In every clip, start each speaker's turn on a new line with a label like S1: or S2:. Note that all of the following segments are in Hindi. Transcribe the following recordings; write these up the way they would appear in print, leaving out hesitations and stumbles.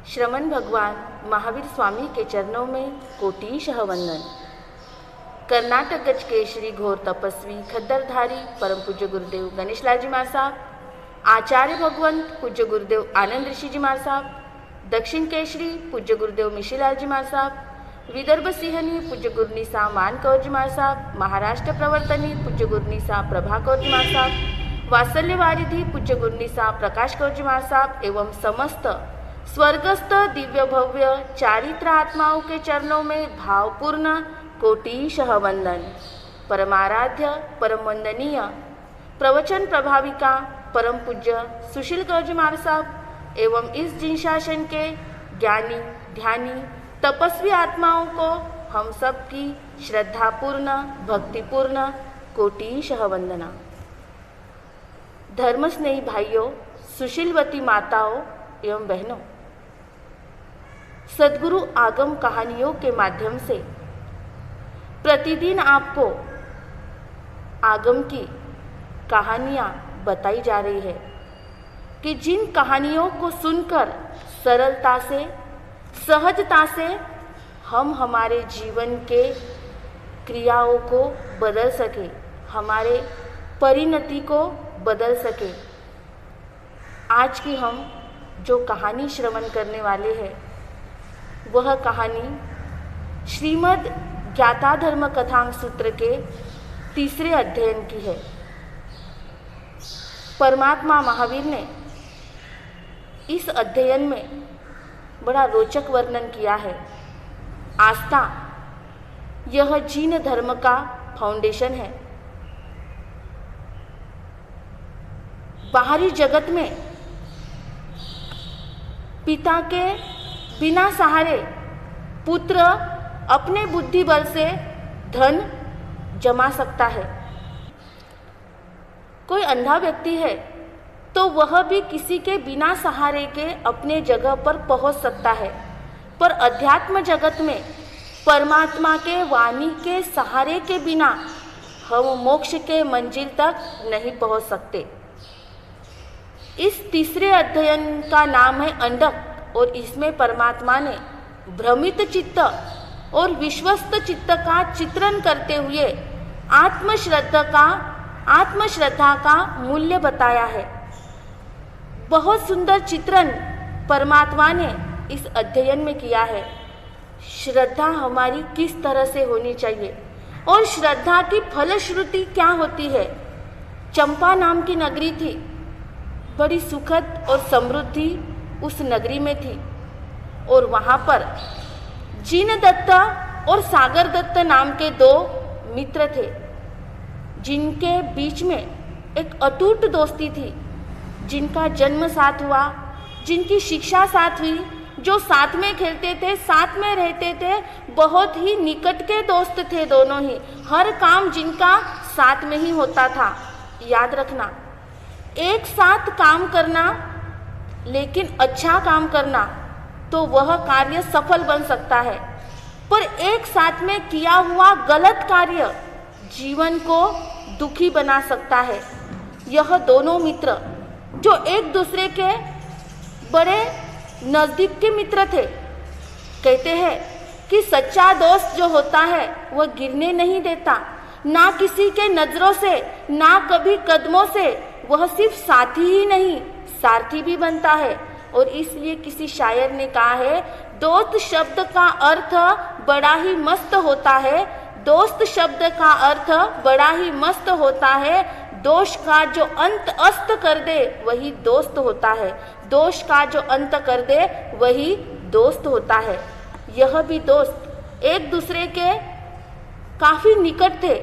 S1: श्रमण भगवान महावीर स्वामी के चरणों में कोटिशः वंदन। कर्नाटक गज के श्री घोर तपस्वी खद्दरधारी परम पूज्य गुरुदेव गणेश लाल जी महाराज साहब, आचार्य भगवंत पूज्य गुरुदेव आनंद ऋषि जी महाराज साहब, दक्षिण केशरी पूज्य गुरुदेव मिशीलाल जी महाराज साहब, विदर्भ सिंहनी पूज्य गुरुनीसा मानकौर जी महाराज साहब, महाराष्ट्र प्रवर्तनी पूज्य गुरुनीसा प्रभाकौर जी महाराज साहब, वात्सल्य वारिधि पूज्य गुरुनीसा प्रकाश कौर जी महाराज साहब एवं समस्त स्वर्गस्थ दिव्य भव्य चारित्र आत्माओं के चरणों में भावपूर्ण कोटिशः वंदन। परमाराध्य परम वंदनीय प्रवचन प्रभाविका परम पूज्य सुशील कौर जी महाराज साहब एवं इस जिन शासन के ज्ञानी ध्यानी तपस्वी आत्माओं को हम सब की श्रद्धापूर्ण भक्तिपूर्ण कोटिशः वंदना। धर्म स्नेही भाइयों, सुशीलवती माताओं एवं बहनों, सद्गुरु आगम कहानियों के माध्यम से प्रतिदिन आपको आगम की कहानियाँ बताई जा रही है कि जिन कहानियों को सुनकर सरलता से सहजता से हम हमारे जीवन के क्रियाओं को बदल सके, हमारे परिणति को बदल सके। आज की हम जो कहानी श्रवण करने वाले हैं वह कहानी श्रीमद् ज्ञाता धर्म कथांग सूत्र के तीसरे अध्ययन की है। परमात्मा महावीर ने इस अध्ययन में बड़ा रोचक वर्णन किया है। आस्था यह जीन धर्म का फाउंडेशन है। बाहरी जगत में पिता के बिना सहारे पुत्र अपने बुद्धि बल से धन जमा सकता है। कोई अंधा व्यक्ति है तो वह भी किसी के बिना सहारे के अपने जगह पर पहुंच सकता है, पर अध्यात्म जगत में परमात्मा के वाणी के सहारे के बिना हम मोक्ष के मंजिल तक नहीं पहुंच सकते। इस तीसरे अध्ययन का नाम है अंडक और इसमें परमात्मा ने भ्रमित चित्त और विश्वस्त चित्त का चित्रण करते हुए आत्मश्रद्धा का मूल्य बताया है। बहुत सुंदर चित्रण परमात्मा ने इस अध्ययन में किया है। श्रद्धा हमारी किस तरह से होनी चाहिए और श्रद्धा की फलश्रुति क्या होती है। चंपा नाम की नगरी थी, बड़ी सुखद और समृद्धि उस नगरी में थी और वहाँ पर जीन दत्त और सागर दत्त नाम के दो मित्र थे, जिनके बीच में एक अटूट दोस्ती थी, जिनका जन्म साथ हुआ, जिनकी शिक्षा साथ हुई, जो साथ में खेलते थे, साथ में रहते थे, बहुत ही निकट के दोस्त थे दोनों ही। हर काम जिनका साथ में ही होता था। याद रखना, एक साथ काम करना लेकिन अच्छा काम करना तो वह कार्य सफल बन सकता है, पर एक साथ में किया हुआ गलत कार्य जीवन को दुखी बना सकता है। यह दोनों मित्र जो एक दूसरे के बड़े नज़दीक के मित्र थे, कहते हैं कि सच्चा दोस्त जो होता है वह गिरने नहीं देता, ना किसी के नज़रों से, ना कभी कदमों से। वह सिर्फ साथी ही नहीं सारथी भी बनता है। और इसलिए किसी शायर ने कहा है, दोस्त शब्द का अर्थ बड़ा ही मस्त होता है। दोस्त शब्द का अर्थ बड़ा ही मस्त होता है। दोष का जो अंत अस्त कर दे वही दोस्त होता है। दोष का जो अंत कर दे वही दोस्त होता है। यह भी दोस्त एक दूसरे के काफ़ी निकट थे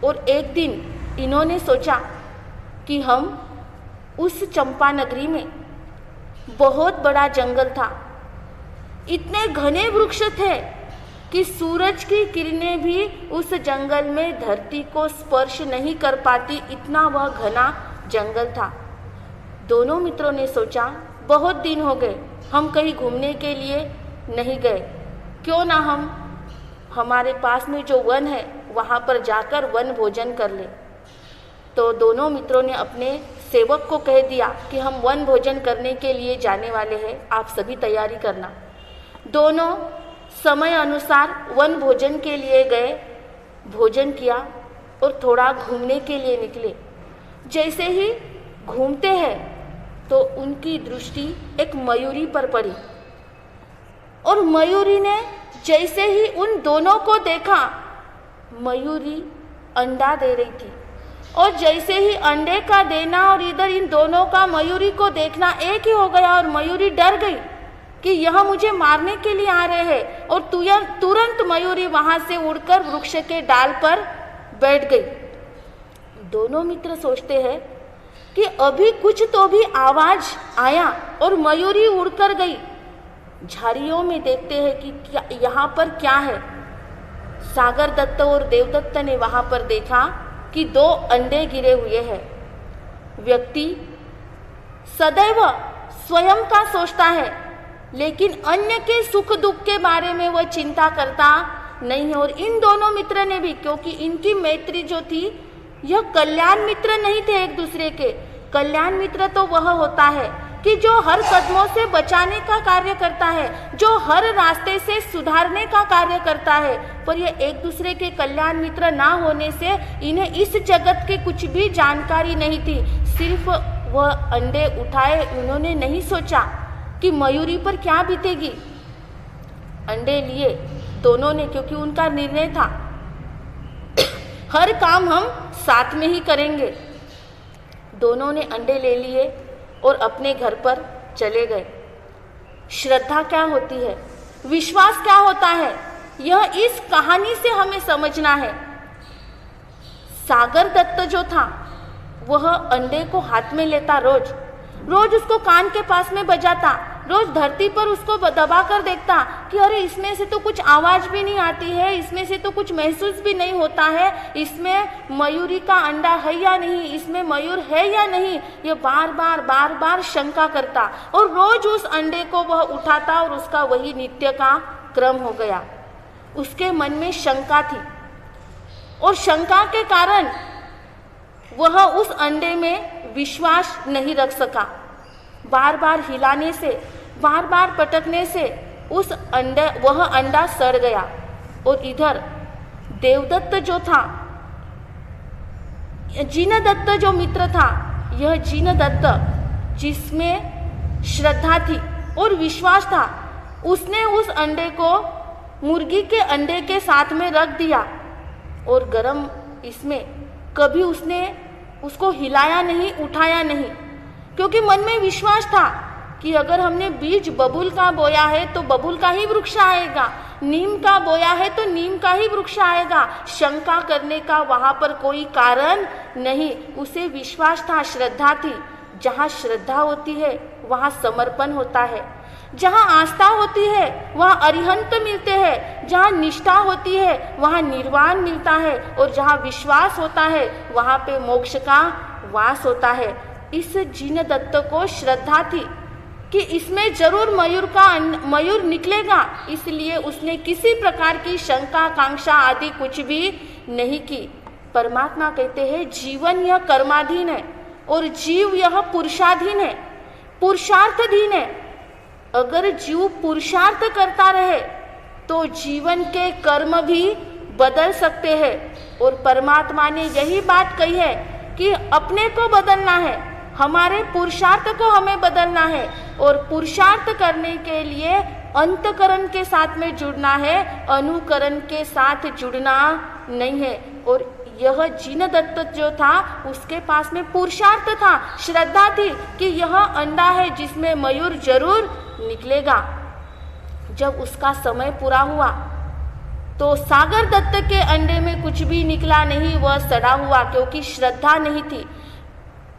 S1: और एक दिन इन्होंने सोचा कि हम उस चंपा नगरी में बहुत बड़ा जंगल था, इतने घने वृक्ष थे कि सूरज की किरणें भी उस जंगल में धरती को स्पर्श नहीं कर पाती, इतना वह घना जंगल था। दोनों मित्रों ने सोचा, बहुत दिन हो गए हम कहीं घूमने के लिए नहीं गए, क्यों ना हम हमारे पास में जो वन है वहाँ पर जाकर वन भोजन कर ले। तो दोनों मित्रों ने अपने सेवक को कह दिया कि हम वन भोजन करने के लिए जाने वाले हैं, आप सभी तैयारी करना। दोनों समय अनुसार वन भोजन के लिए गए, भोजन किया और थोड़ा घूमने के लिए निकले। जैसे ही घूमते हैं तो उनकी दृष्टि एक मयूरी पर पड़ी और मयूरी ने जैसे ही उन दोनों को देखा, मयूरी अंडा दे रही थी और जैसे ही अंडे का देना और इधर इन दोनों का मयूरी को देखना एक ही हो गया और मयूरी डर गई कि यह मुझे मारने के लिए आ रहे हैं और तुरंत मयूरी वहां से उड़कर वृक्ष के डाल पर बैठ गई। दोनों मित्र सोचते हैं कि अभी कुछ तो भी आवाज आया और मयूरी उड़कर गई। झाड़ियों में देखते हैं कि यहाँ पर क्या है। सागर दत्त और देवदत्त ने वहां पर देखा कि 2 अंडे गिरे हुए हैं। व्यक्ति सदैव स्वयं का सोचता है, लेकिन अन्य के सुख दुख के बारे में वह चिंता करता नहीं है। और इन दोनों मित्र ने भी, क्योंकि इनकी मैत्री जो थी यह कल्याण मित्र नहीं थे एक दूसरे के। कल्याण मित्र तो वह होता है कि जो हर कदमों से बचाने का कार्य करता है, जो हर रास्ते से सुधारने का कार्य करता है। पर ये एक दूसरे के कल्याण मित्र ना होने से इन्हें इस जगत के कुछ भी जानकारी नहीं थी। सिर्फ वह अंडे उठाए, उन्होंने नहीं सोचा कि मयूरी पर क्या बीतेगी। अंडे लिए दोनों ने, क्योंकि उनका निर्णय था हर काम हम साथ में ही करेंगे। दोनों ने अंडे ले लिए और अपने घर पर चले गए। श्रद्धा क्या होती है, विश्वास क्या होता है, यह इस कहानी से हमें समझना है। सागर दत्त जो था वह अंडे को हाथ में लेता, रोज रोज उसको कान के पास में बजाता, रोज धरती पर उसको दबा कर देखता कि अरे इसमें से तो कुछ आवाज भी नहीं आती है, इसमें से तो कुछ महसूस भी नहीं होता है, इसमें मयूरी का अंडा है या नहीं, इसमें मयूर है या नहीं, ये बार बार शंका करता और रोज उस अंडे को वह उठाता और उसका वही नित्य का क्रम हो गया। उसके मन में शंका थी और शंका के कारण वह उस अंडे में विश्वास नहीं रख सका। बार बार हिलाने से, बार बार पटकने से वह अंडा सड़ गया। और इधर देवदत्त जो था, जिनदत्त जो मित्र था, यह जिनदत्त जिसमें श्रद्धा थी और विश्वास था, उसने उस अंडे को मुर्गी के अंडे के साथ में रख दिया और गरम इसमें कभी उसने उसको हिलाया नहीं, उठाया नहीं, क्योंकि मन में विश्वास था कि अगर हमने बीज बबूल का बोया है तो बबूल का ही वृक्ष आएगा, नीम का बोया है तो नीम का ही वृक्ष आएगा। शंका करने का वहां पर कोई कारण नहीं, उसे विश्वास था, श्रद्धा थी। जहाँ श्रद्धा होती है वहाँ समर्पण होता है, जहाँ आस्था होती है वहाँ अरिहंत मिलते हैं, जहाँ निष्ठा होती है वहाँ निर्वाण मिलता है और जहाँ विश्वास होता है वहाँ पे मोक्ष का वास होता है। इस जिनदत्त को श्रद्धा थी कि इसमें जरूर मयूर निकलेगा, इसलिए उसने किसी प्रकार की शंका आकांक्षा आदि कुछ भी नहीं की। परमात्मा कहते हैं जीवन यह कर्माधीन है और जीव यह पुरुषाधीन है, पुरुषार्थधीन है। अगर जीव पुरुषार्थ करता रहे तो जीवन के कर्म भी बदल सकते हैं। और परमात्मा ने यही बात कही है कि अपने को बदलना है, हमारे पुरुषार्थ को हमें बदलना है और पुरुषार्थ करने के लिए अंतकरण के साथ में जुड़ना है, अनुकरण के साथ जुड़ना नहीं है। और यह जिनदत्त जो था उसके पास में पुरुषार्थ था, श्रद्धा थी कि यह अंडा है जिसमें मयूर जरूर निकलेगा। जब उसका समय पूरा हुआ तो सागर दत्त के अंडे में कुछ भी निकला नहीं, वह सड़ा हुआ, क्योंकि श्रद्धा नहीं थी,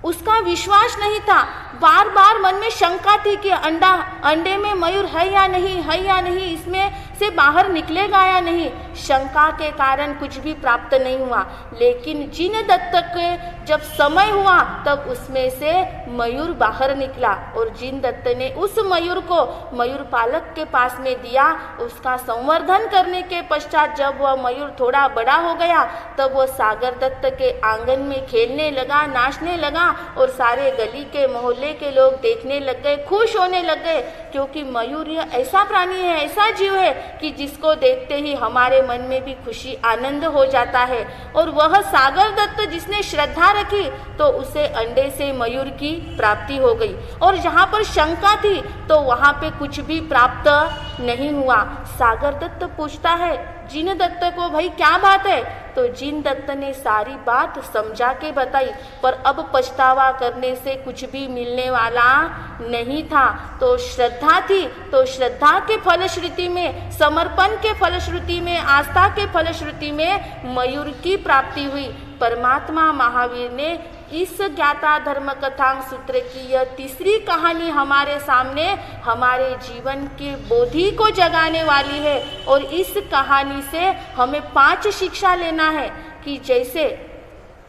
S1: उसका विश्वास नहीं था। बार बार मन में शंका थी कि अंडे में मयूर है या नहीं, इसमें से बाहर निकलेगा या नहीं। शंका के कारण कुछ भी प्राप्त नहीं हुआ, लेकिन जिनदत्त के जब समय हुआ तब उसमें से मयूर बाहर निकला और जिनदत्त ने उस मयूर को मयूर पालक के पास में दिया। उसका संवर्धन करने के पश्चात जब वह मयूर थोड़ा बड़ा हो गया तब वह सागर दत्त के आंगन में खेलने लगा, नाचने लगा और सारे गली के मोहल्ले के लोग देखने लग गए, खुश होने लग गए, क्योंकि मयूर यह ऐसा प्राणी है, ऐसा जीव है कि जिसको देखते ही हमारे मन में भी खुशी आनंद हो जाता है। और वह सागर दत्त जिसने श्रद्धा रखी तो उसे अंडे से मयूर की प्राप्ति हो गई, और जहाँ पर शंका थी तो वहाँ पे कुछ भी प्राप्त नहीं हुआ। सागर दत्त पूछता है जिनदत्त को, भाई क्या बात है? तो जिनदत्त ने सारी बात समझा के बताई, पर अब पछतावा करने से कुछ भी मिलने वाला नहीं था। तो श्रद्धा थी, तो श्रद्धा के फलश्रुति में, समर्पण के फलश्रुति में, आस्था के फलश्रुति में मयूर की प्राप्ति हुई। परमात्मा महावीर ने इस ज्ञाता धर्म कथांग सूत्र की यह तीसरी कहानी हमारे सामने हमारे जीवन के बोधि को जगाने वाली है। और इस कहानी से हमें 5 शिक्षा लेना है कि जैसे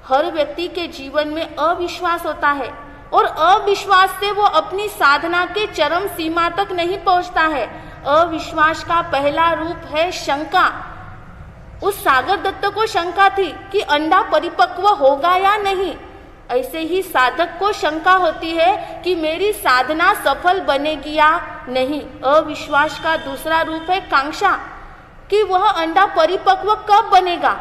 S1: हर व्यक्ति के जीवन में अविश्वास होता है और अविश्वास से वो अपनी साधना के चरम सीमा तक नहीं पहुंचता है। अविश्वास का पहला रूप है शंका। उस सागर दत्त को शंका थी कि अंडा परिपक्व होगा या नहीं। ऐसे ही साधक को शंका होती है कि मेरी साधना सफल बनेगी या नहीं। अविश्वास का दूसरा रूप है कांक्षा, कि वह अंडा परिपक्व कब बनेगा।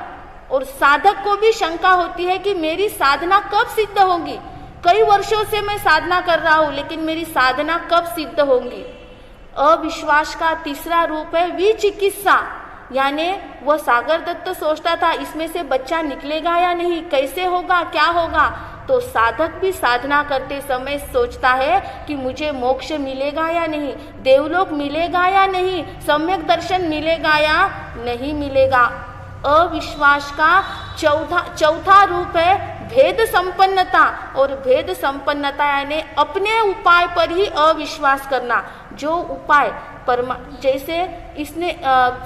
S1: और साधक को भी शंका होती है कि मेरी साधना कब सिद्ध होगी। कई वर्षों से मैं साधना कर रहा हूँ, लेकिन मेरी साधना कब सिद्ध होगी। अविश्वास का तीसरा रूप है विचिकित्सा, यानी वह सागर दत्त सोचता था इसमें से बच्चा निकलेगा या नहीं, कैसे होगा, क्या होगा। तो साधक भी साधना करते समय सोचता है कि मुझे मोक्ष मिलेगा या नहीं, देवलोक मिलेगा या नहीं, सम्यक दर्शन मिलेगा या नहीं मिलेगा। अविश्वास का चौथा रूप है भेद संपन्नता। और भेद संपन्नता यानी अपने उपाय पर ही अविश्वास करना। जो उपाय जैसे इसने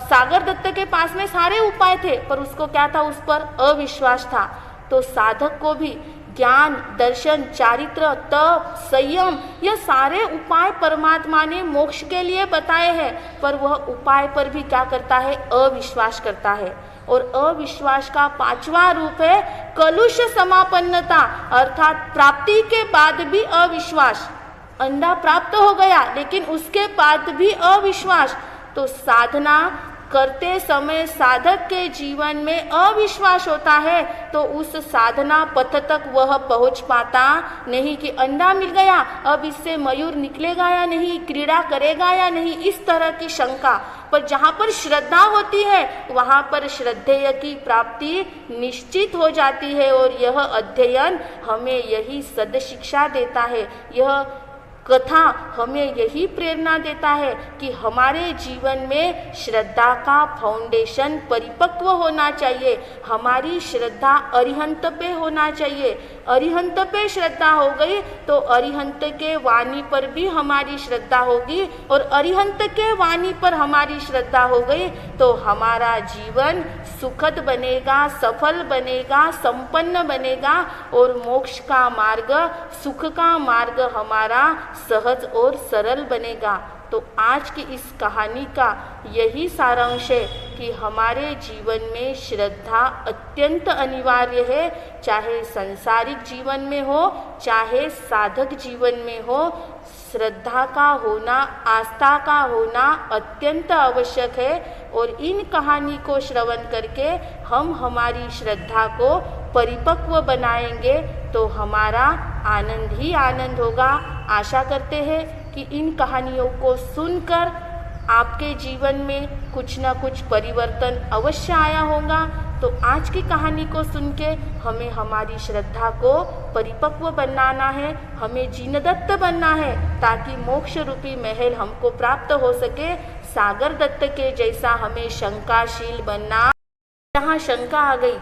S1: सागर दत्त के पास में सारे उपाय थे, पर उसको क्या था, उस पर अविश्वास था। तो साधक को भी ज्ञान, दर्शन, चारित्र, तप, संयम, यह सारे उपाय परमात्मा ने मोक्ष के लिए बताए हैं, पर वह उपाय पर भी क्या करता है, अविश्वास करता है। और अविश्वास का 5वां रूप है कलुष समापन्नता, अर्थात प्राप्ति के बाद भी अविश्वास। अंडा प्राप्त हो गया लेकिन उसके बाद भी अविश्वास। तो साधना करते समय साधक के जीवन में अविश्वास होता है तो उस साधना पथ तक वह पहुंच पाता नहीं कि अंडा मिल गया, अब इससे मयूर निकलेगा या नहीं, क्रीड़ा करेगा या नहीं, इस तरह की शंका। पर जहाँ पर श्रद्धा होती है वहाँ पर श्रद्धेय की प्राप्ति निश्चित हो जाती है। और यह अध्ययन हमें यही सदशिक्षा देता है। यह कथा हमें यही प्रेरणा देता है कि हमारे जीवन में श्रद्धा का फाउंडेशन परिपक्व होना चाहिए। हमारी श्रद्धा अरिहंत पे होना चाहिए। अरिहंत पे श्रद्धा हो गई तो अरिहंत के वाणी पर भी हमारी श्रद्धा होगी, और अरिहंत के वाणी पर हमारी श्रद्धा हो गई तो हमारा जीवन सुखद बनेगा, सफल बनेगा, संपन्न बनेगा, और मोक्ष का मार्ग, सुख का मार्ग हमारा सहज और सरल बनेगा। तो आज की इस कहानी का यही सारांश है कि हमारे जीवन में श्रद्धा अत्यंत अनिवार्य है, चाहे संसारिक जीवन में हो चाहे साधक जीवन में हो। श्रद्धा का होना, आस्था का होना अत्यंत आवश्यक है। और इन कहानी को श्रवण करके हम हमारी श्रद्धा को परिपक्व बनाएंगे तो हमारा आनंद ही आनंद होगा। आशा करते हैं कि इन कहानियों को सुनकर आपके जीवन में कुछ न कुछ परिवर्तन अवश्य आया होगा। तो आज की कहानी को सुन के हमें हमारी श्रद्धा को परिपक्व बनाना है, हमें जिनदत्त बनना है ताकि मोक्ष रूपी महल हमको प्राप्त हो सके। सागर दत्त के जैसा हमें शंकाशील बनना। जहाँ शंका आ गई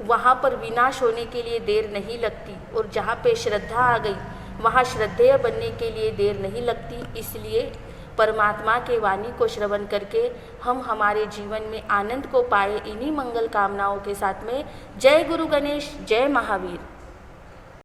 S1: वहाँ पर विनाश होने के लिए देर नहीं लगती, और जहाँ पे श्रद्धा आ गई वहाँ श्रद्धेय बनने के लिए देर नहीं लगती। इसलिए परमात्मा के वाणी को श्रवण करके हम हमारे जीवन में आनंद को पाए। इन्हीं मंगल कामनाओं के साथ में जय गुरु गणेश, जय महावीर।